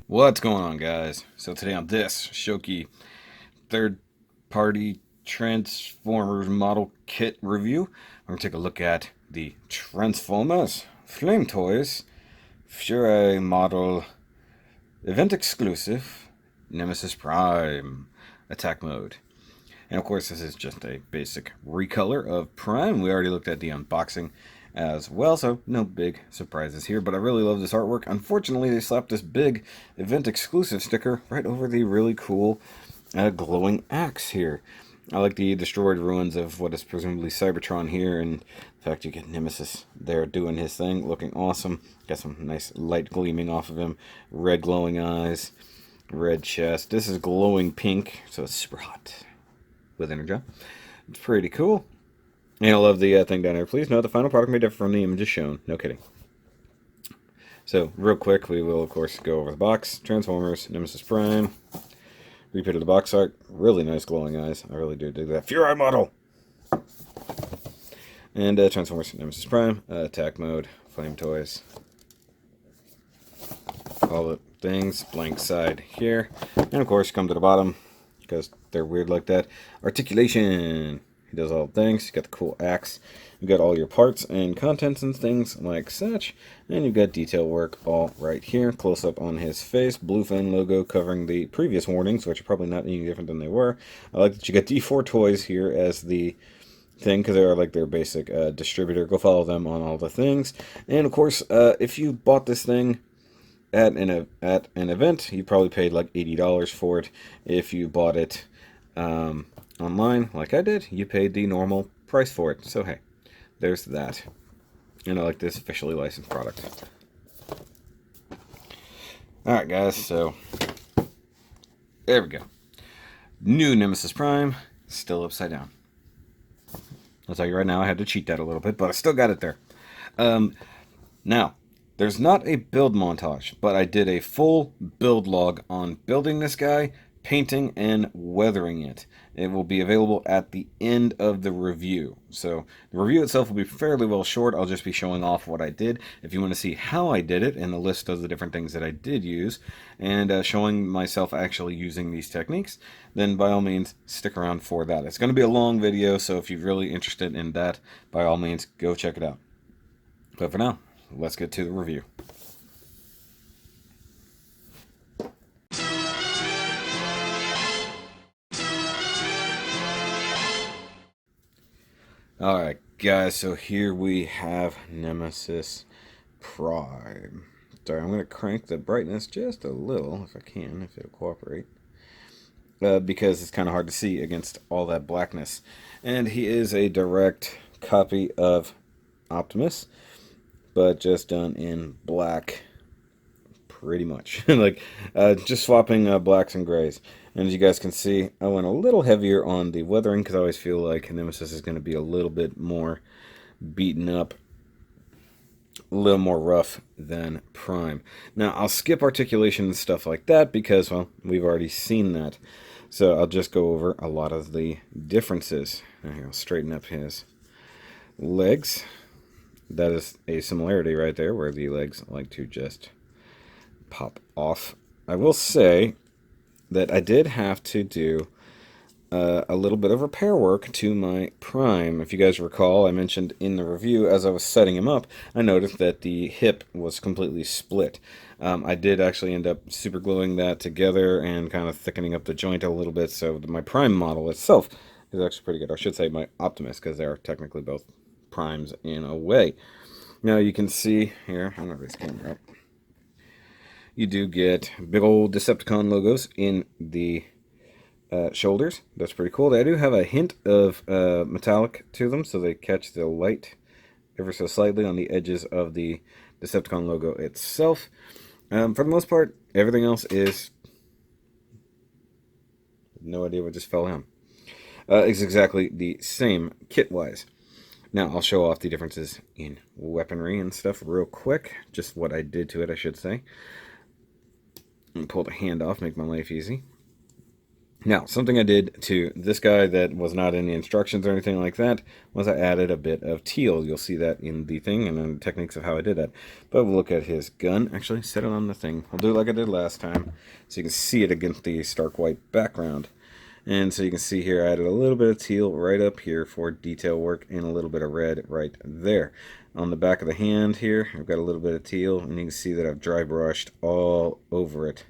What's going on, guys? So today on this Shoky third-party Transformers model kit review, we're going to take a look at the Transformers Flame Toys Furaimodel event exclusive Nemesis Prime attack mode. And of course, this is just a basic recolor of Prime. We already looked at the unboxing as well, so no big surprises here, but I really love this artwork. Unfortunately, they slapped this big event exclusive sticker right over the really cool glowing axe here. I like the destroyed ruins of what is presumably Cybertron here, and in fact you get Nemesis there doing his thing, looking awesome. Got some nice light gleaming off of him, red glowing eyes, red chest. This is glowing pink, so it's super hot with energy. It's pretty cool. And I love the thing down there. Please note the final product may differ from the images shown. No kidding. So, real quick, we will, of course, go over the box. Transformers, Nemesis Prime. Repeat of the box art. Really nice glowing eyes. I really do dig that. Furaimodel! And Transformers, Nemesis Prime. Attack mode. Flame toys. All the things. Blank side here. And, of course, come to the bottom, because they're weird like that. Articulation. He does all the things. You got the cool axe. You got all your parts and contents and things like such. And you've got detail work all right here. Close up on his face. Bluefin logo covering the previous warnings, which are probably not any different than they were. I like that you got D4 Toys here as the thing, because they are like their basic distributor. Go follow them on all the things. And of course, if you bought this thing at an event, you probably paid like $80 for it. If you bought it online, like I did, you paid the normal price for it. So hey, there's that. And I like this officially licensed product. Alright guys, so there we go. New Nemesis Prime, still upside down. I'll tell you right now, I had to cheat that a little bit, but I still got it there. Now, there's not a build montage, but I did a full build log on building this guy, painting, and weathering it. It will be available at the end of the review. So the review itself will be fairly well short. I'll just be showing off what I did. If you want to see how I did it and the list of the different things that I did use, and showing myself actually using these techniques, then by all means stick around for that. It's going to be a long video, so if you're really interested in that, by all means go check it out. But for now, let's get to the review. Alright guys, so here we have Nemesis Prime. Sorry, I'm going to crank the brightness just a little, if I can, if it'll cooperate. Because it's kind of hard to see against all that blackness. And he is a direct copy of Optimus, but just done in black, pretty much. Like, just swapping blacks and grays. And as you guys can see, I went a little heavier on the weathering, because I always feel like Nemesis is going to be a little bit more beaten up, a little more rough than Prime. Now, I'll skip articulation and stuff like that, because, well, we've already seen that. So I'll just go over a lot of the differences. Now, here, I'll straighten up his legs. That is a similarity right there, where the legs like to just pop off. I will say that I did have to do a little bit of repair work to my Prime. If you guys recall, I mentioned in the review, as I was setting him up, I noticed that the hip was completely split. I did actually end up super gluing that together and kind of thickening up the joint a little bit, so my Prime model itself is actually pretty good. I should say my Optimus, because they are technically both Primes in a way. Now you can see here, I'm going to raise the camera up. You do get big old Decepticon logos in the shoulders. That's pretty cool. They do have a hint of metallic to them, so they catch the light ever so slightly on the edges of the Decepticon logo itself. For the most part, everything else is... no idea what just fell down. It's exactly the same kit-wise. Now, I'll show off the differences in weaponry and stuff real quick. Just what I did to it, I should say. And pull the hand off, make my life easy. Now, something I did to this guy that was not in the instructions or anything like that was I added a bit of teal. You'll see that in the thing and in the techniques of how I did that. But we'll look at his gun. Actually, set it on the thing. I'll do it like I did last time so you can see it against the stark white background. And so you can see here I added a little bit of teal right up here for detail work and a little bit of red right there. On the back of the hand here, I've got a little bit of teal, and you can see that I've dry brushed all over it.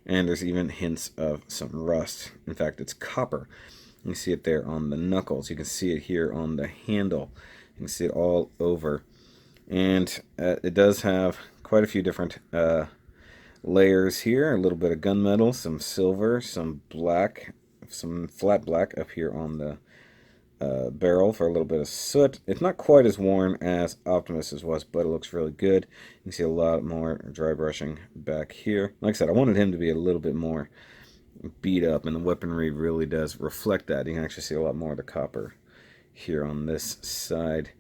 And there's even hints of some rust. In fact, it's copper. You can see it there on the knuckles. You can see it here on the handle. You can see it all over. And it does have quite a few different layers here. A little bit of gunmetal, some silver, some black, some flat black up here on the barrel for a little bit of soot. It's not quite as worn as Optimus's was, but it looks really good. You can see a lot more dry brushing back here. Like I said, I wanted him to be a little bit more beat up, and the weaponry really does reflect that. You can actually see a lot more of the copper here on this side.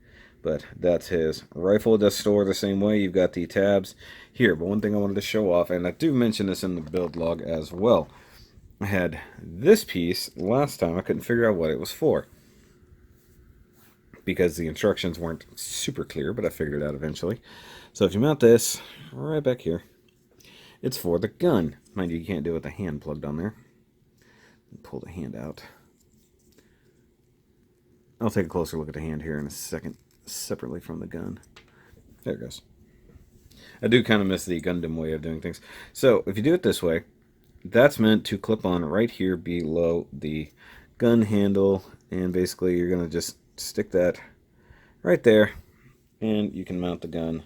But that's his rifle. It does store the same way. You've got the tabs here. But one thing I wanted to show off, and I do mention this in the build log as well. I had this piece last time. I couldn't figure out what it was for, because the instructions weren't super clear, but I figured it out eventually. So if you mount this right back here, it's for the gun. Mind you, you can't do it with the hand plugged on there. Pull the hand out. I'll take a closer look at the hand here in a second, separately from the gun. There it goes. I do kind of miss the Gundam way of doing things. So if you do it this way, that's meant to clip on right here below the gun handle, and basically you're going to just stick that right there, and you can mount the gun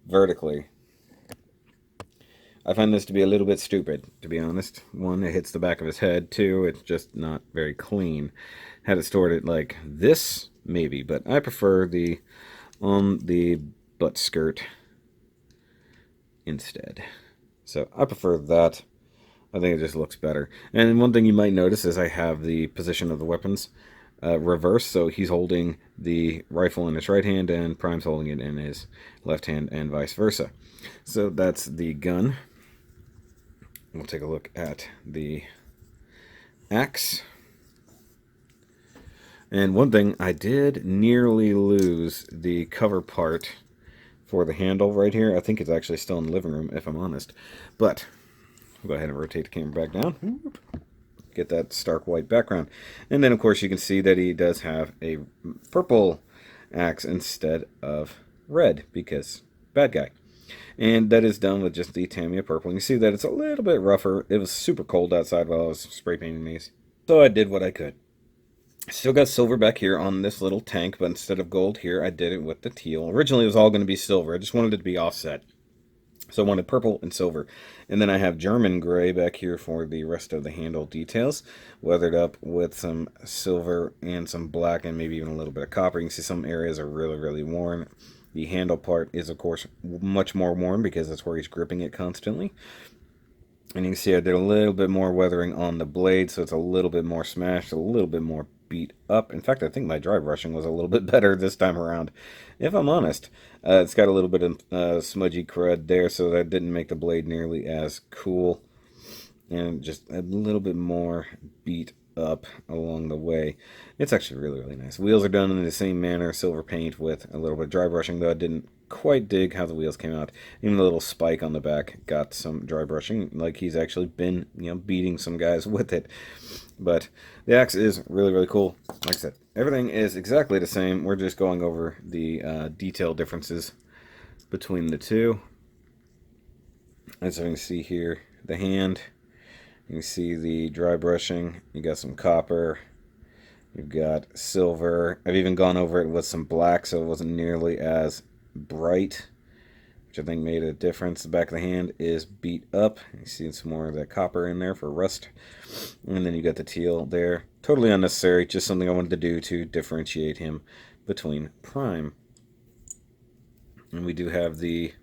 vertically. I find this to be a little bit stupid, to be honest. One, it hits the back of his head. Two, it's just not very clean. Had it stored it like this, maybe, but I prefer the on the butt skirt instead. So I prefer that. I think it just looks better. And one thing you might notice is I have the position of the weapons reversed, so he's holding the rifle in his right hand and Prime's holding it in his left hand, and vice versa. So that's the gun. We'll take a look at the axe. And one thing, I did nearly lose the cover part for the handle right here. I think it's actually still in the living room, if I'm honest. But we'll go ahead and rotate the camera back down. Get that stark white background. And then, of course, you can see that he does have a purple axe instead of red, because bad guy. And that is done with just the Tamiya purple. And you see that it's a little bit rougher. It was super cold outside while I was spray painting these, so I did what I could. Still got silver back here on this little tank, but instead of gold here, I did it with the teal. Originally, it was all going to be silver. I just wanted it to be offset. So I wanted purple and silver. And then I have German gray back here for the rest of the handle details, weathered up with some silver and some black and maybe even a little bit of copper. You can see some areas are really, really worn. The handle part is, of course, much more worn because that's where he's gripping it constantly. And you can see I did a little bit more weathering on the blade, so it's a little bit more smashed, a little bit more beat up. In fact, I think my dry brushing was a little bit better this time around, if I'm honest. It's got a little bit of smudgy crud there, so that didn't make the blade nearly as cool. And just a little bit more beat up along the way. It's actually really, really nice. Wheels are done in the same manner, silver paint with a little bit of dry brushing, though I didn't quite dig how the wheels came out. Even the little spike on the back got some dry brushing, like he's actually been, beating some guys with it. But the axe is really, really cool. Like I said, everything is exactly the same. We're just going over the detail differences between the two. As you can see here, the hand, you can see the dry brushing. You got some copper. You've got silver. I've even gone over it with some black, so it wasn't nearly as bright, which I think made a difference. The back of the hand is beat up. You see some more of that copper in there for rust. And then you got the teal there. Totally unnecessary, just something I wanted to do to differentiate him between Prime. And we do have the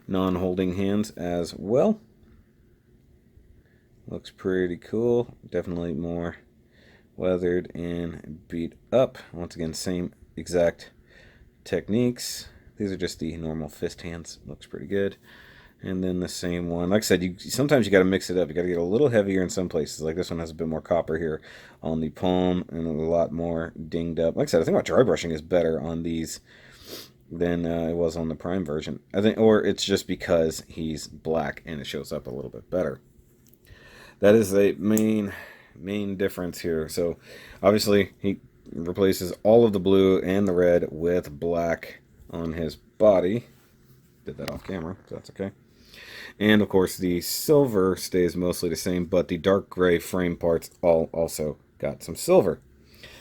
non-holding hands as well. Looks pretty cool. Definitely more weathered and beat up. Once again, same exact techniques. These are just the normal fist hands. Looks pretty good. And then the same one. Like I said, sometimes you got to mix it up. You got to get a little heavier in some places. Like this one has a bit more copper here on the palm and a lot more dinged up. Like I said, I think my dry brushing is better on these than it was on the Prime version. I think, or it's just because he's black and it shows up a little bit better. That is the main difference here. So obviously he replaces all of the blue and the red with black on his body. Did that off camera, so that's okay. And of course the silver stays mostly the same, but the dark gray frame parts all also got some silver.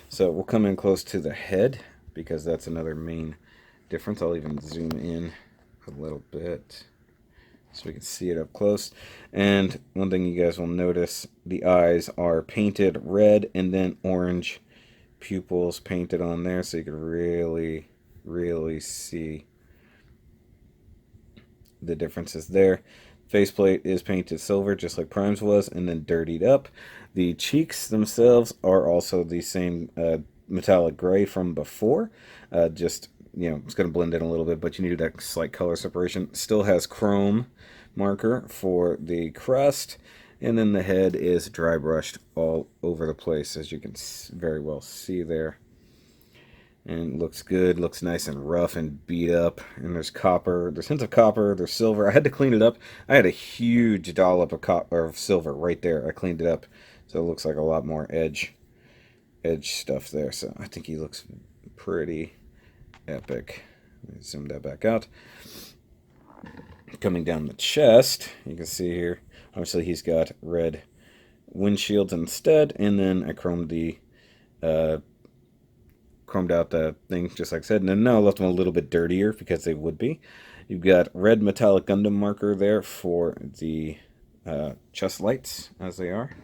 So we'll come in close to the head because that's another main difference. I'll even zoom in a little bit so we can see it up close. And one thing you guys will notice, the eyes are painted red and then orange pupils painted on there, so you can really see the differences there. Faceplate is painted silver just like Prime's was and then dirtied up. The cheeks themselves are also the same metallic gray from before. Just, you know, it's going to blend in a little bit, but you need that slight color separation. Still has chrome marker for the crust, and then the head is dry brushed all over the place, as you can very well see there. And looks good, looks nice and rough and beat up. And there's copper, there's hints of copper, there's silver. I had to clean it up. I had a huge dollop of copper of silver right there. I cleaned it up, so it looks like a lot more edge stuff there. So I think he looks pretty epic. Let me zoom that back out. Coming down the chest, you can see here, obviously he's got red windshields instead, and then I chromed out the thing just like I said, and then now I left them a little bit dirtier because they would be. You've got red metallic Gundam marker there for the chest lights as they are.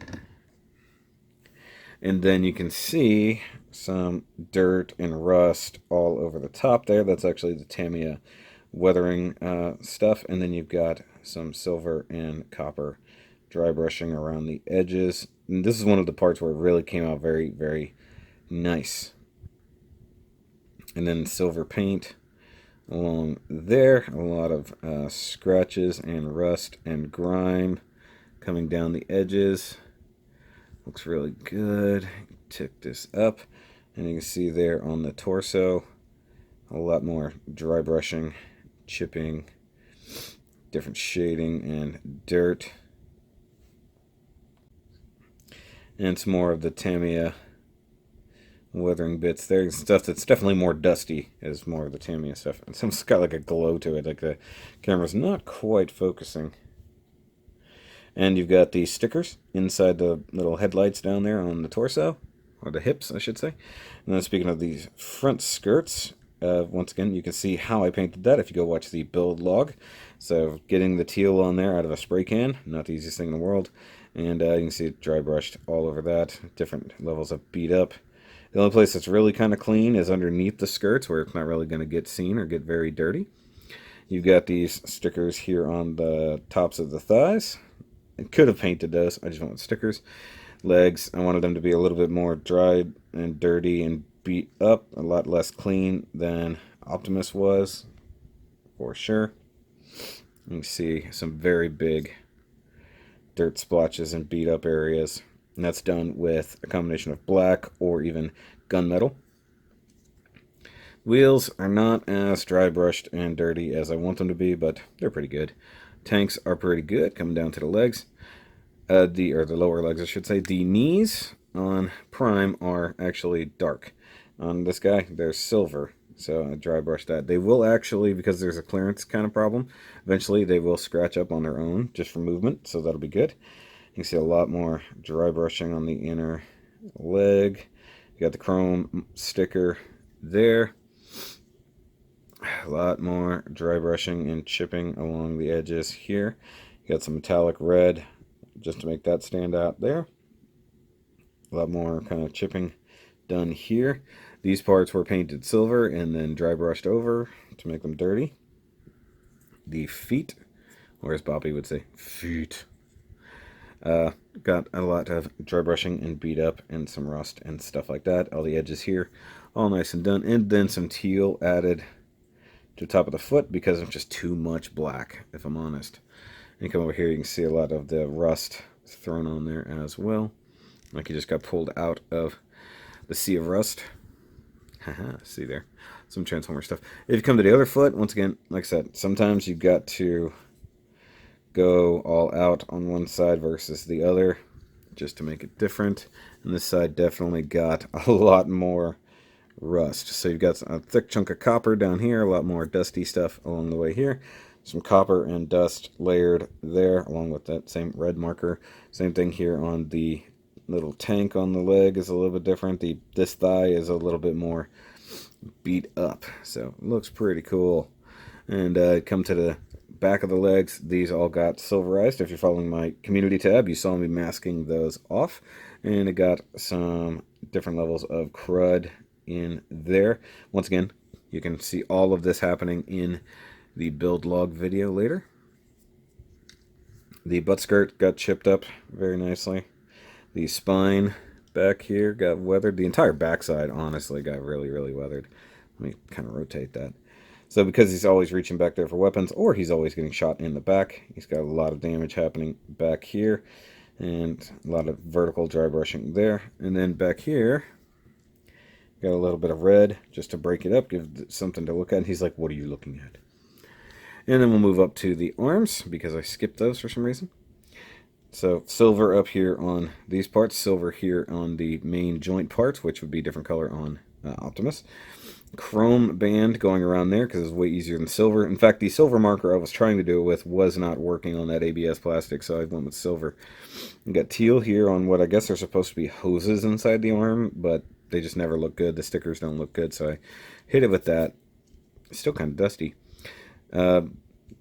And then you can see some dirt and rust all over the top there. That's actually the Tamiya weathering stuff. And then you've got some silver and copper dry brushing around the edges. And this is one of the parts where it really came out very nice. And then silver paint along there. A lot of scratches and rust and grime coming down the edges. Looks really good. Tick this up, and you can see there on the torso a lot more dry brushing, chipping, different shading, and dirt. And some more of the Tamiya weathering bits there. Stuff that's definitely more dusty is more of the Tamiya stuff. And some's got like a glow to it, like the camera's not quite focusing. And you've got the stickers inside the little headlights down there on the torso, or the hips, I should say. And then speaking of these front skirts, once again, you can see how I painted that if you go watch the build log. So getting the teal on there out of a spray can, not the easiest thing in the world. And you can see it dry brushed all over that, different levels of beat up. The only place that's really kind of clean is underneath the skirts, where it's not really going to get seen or get very dirty. You've got these stickers here on the tops of the thighs. I could have painted those, I just went with stickers. Legs, I wanted them to be a little bit more dried and dirty and beat up, a lot less clean than Optimus was, for sure. You can see some very big dirt splotches and beat up areas. And that's done with a combination of black or even gunmetal. Wheels are not as dry brushed and dirty as I want them to be, but they're pretty good. Tanks are pretty good, coming down to the legs. The lower legs, I should say. The knees on Prime are actually dark. On this guy, they're silver, so I dry brushed that. They will actually, because there's a clearance kind of problem, eventually they will scratch up on their own just for movement, so that'll be good. You can see a lot more dry brushing on the inner leg. You got the chrome sticker there. A lot more dry brushing and chipping along the edges here. You got some metallic red just to make that stand out there. A lot more kind of chipping done here. These parts were painted silver and then dry brushed over to make them dirty. The feet, or as Bobby would say, feet. Got a lot of dry brushing and beat up and some rust and stuff like that. All the edges here, all nice and done. And then some teal added to the top of the foot because of just too much black, if I'm honest. And you come over here, you can see a lot of the rust thrown on there as well. Like he just got pulled out of the sea of rust. Haha, see there. Some Transformer stuff. If you come to the other foot, once again, like I said, sometimes you've got to go all out on one side versus the other just to make it different. And this side definitely got a lot more rust. So you've got a thick chunk of copper down here, a lot more dusty stuff along the way here. Some copper and dust layered there along with that same red marker. Same thing here on the little tank on the leg is a little bit different. This thigh is a little bit more beat up, so it looks pretty cool. And come to the back of the legs, these all got silverized. If you're following my community tab, you saw me masking those off, and it got some different levels of crud in there. Once again, you can see all of this happening in the build log video later. The butt skirt got chipped up very nicely. The spine back here got weathered. The entire backside, honestly, got really, really weathered. Let me kind of rotate that. So because he's always reaching back there for weapons, or he's always getting shot in the back, he's got a lot of damage happening back here, and a lot of vertical dry brushing there. And then back here, got a little bit of red just to break it up, give something to look at. And he's like, what are you looking at? And then we'll move up to the arms, because I skipped those for some reason. So silver up here on these parts, silver here on the main joint parts, which would be different color on Optimus. Chrome band going around there because it's way easier than silver. In fact, the silver marker I was trying to do it with was not working on that ABS plastic, so I went with silver. You got teal here on what I guess are supposed to be hoses inside the arm, but they just never look good. The stickers don't look good, so I hit it with that. It's still kind of dusty.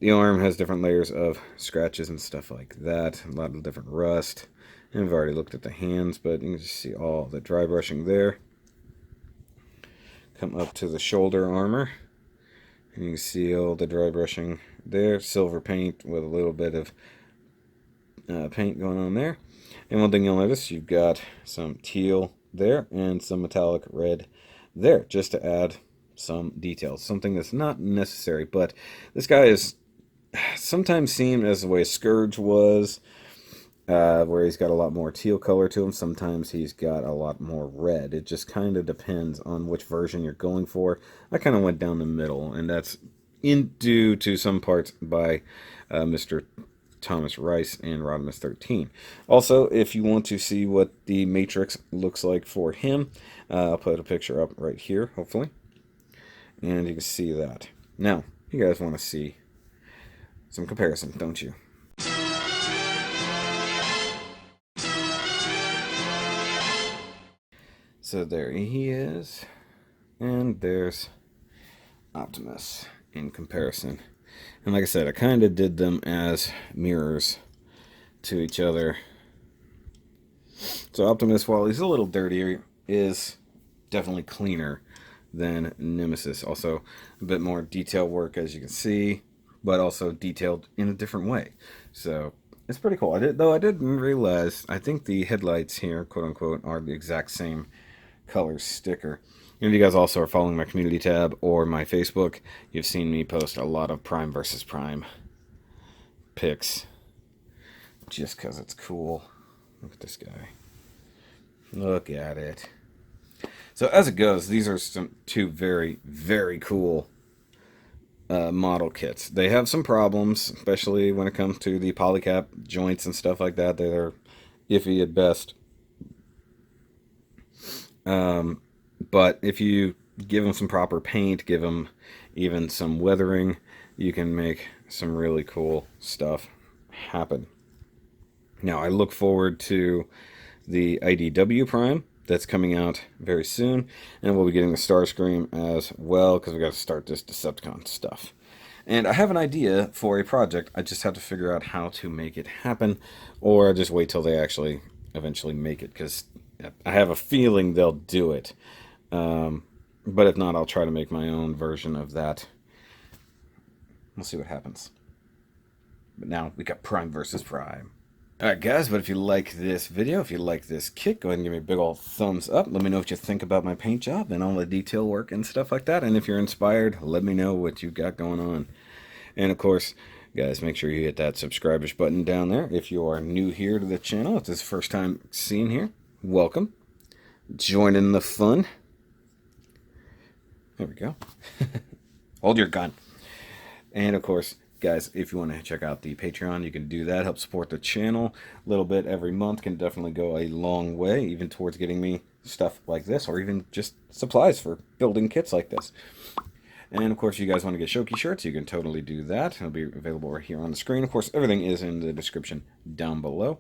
The arm has different layers of scratches and stuff like that. A lot of different rust. And I've already looked at the hands, but you can just see all the dry brushing there. Come up to the shoulder armor. And you can see all the dry brushing there. Silver paint with a little bit of paint going on there. And one thing you'll notice, you've got some teal there and some metallic red there, just to add some details. Something that's not necessary, but this guy is sometimes seen as the way Scourge was, where he's got a lot more teal color to him. Sometimes he's got a lot more red. It just kind of depends on which version you're going for. I kind of went down the middle, and that's due to some parts by Mr. Thomas Rice and Rodimus 13. Also, if you want to see what the Matrix looks like for him, I'll put a picture up right here, hopefully. And you can see that. Now, you guys want to see some comparison, don't you? So there he is, and there's Optimus in comparison. And like I said, I kind of did them as mirrors to each other. So Optimus, while he's a little dirtier, is definitely cleaner than Nemesis. Also, a bit more detail work, as you can see, but also detailed in a different way. So it's pretty cool. I didn't realize, I think the headlights here, quote unquote, are the exact same color sticker. If you guys also are following my community tab or my Facebook, you've seen me post a lot of Prime versus Prime pics just because it's cool. Look at this guy. Look at it. So as it goes, these are two very, very cool model kits. They have some problems, especially when it comes to the polycap joints and stuff like that. They're iffy at best. But if you give them some proper paint, give them even some weathering, you can make some really cool stuff happen. Now, I look forward to the IDW Prime that's coming out very soon, and we'll be getting the Starscream as well, because we got to start this Decepticon stuff. And I have an idea for a project. I just have to figure out how to make it happen, or just wait till they actually eventually make it, because I have a feeling they'll do it. But if not, I'll try to make my own version of that. We'll see what happens. But now we got Prime versus Prime. Alright guys, but if you like this video, if you like this kit, go ahead and give me a big old thumbs up. Let me know what you think about my paint job and all the detail work and stuff like that. And if you're inspired, let me know what you got going on. And of course, guys, make sure you hit that subscribers button down there. If you are new here to the channel, if this is the first time seeing here, welcome. Join in the fun. There we go. Hold your gun. And of course, guys, if you want to check out the Patreon, you can do that. Help support the channel a little bit every month. Can definitely go a long way, even towards getting me stuff like this, or even just supplies for building kits like this. And of course, you guys want to get Shoky shirts, you can totally do that. It'll be available right here on the screen. Of course, everything is in the description down below.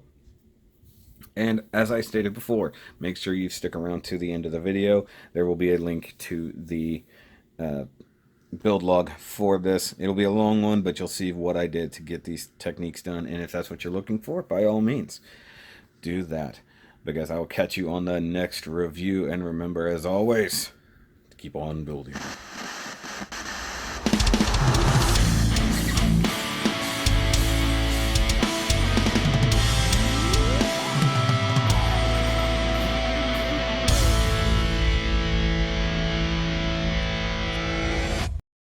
And as I stated before, make sure you stick around to the end of the video. There will be a link to the build log for this. It'll be a long one, but you'll see what I did to get these techniques done. And if that's what you're looking for, by all means, do that. But guys, I will catch you on the next review. And remember, as always, to keep on building.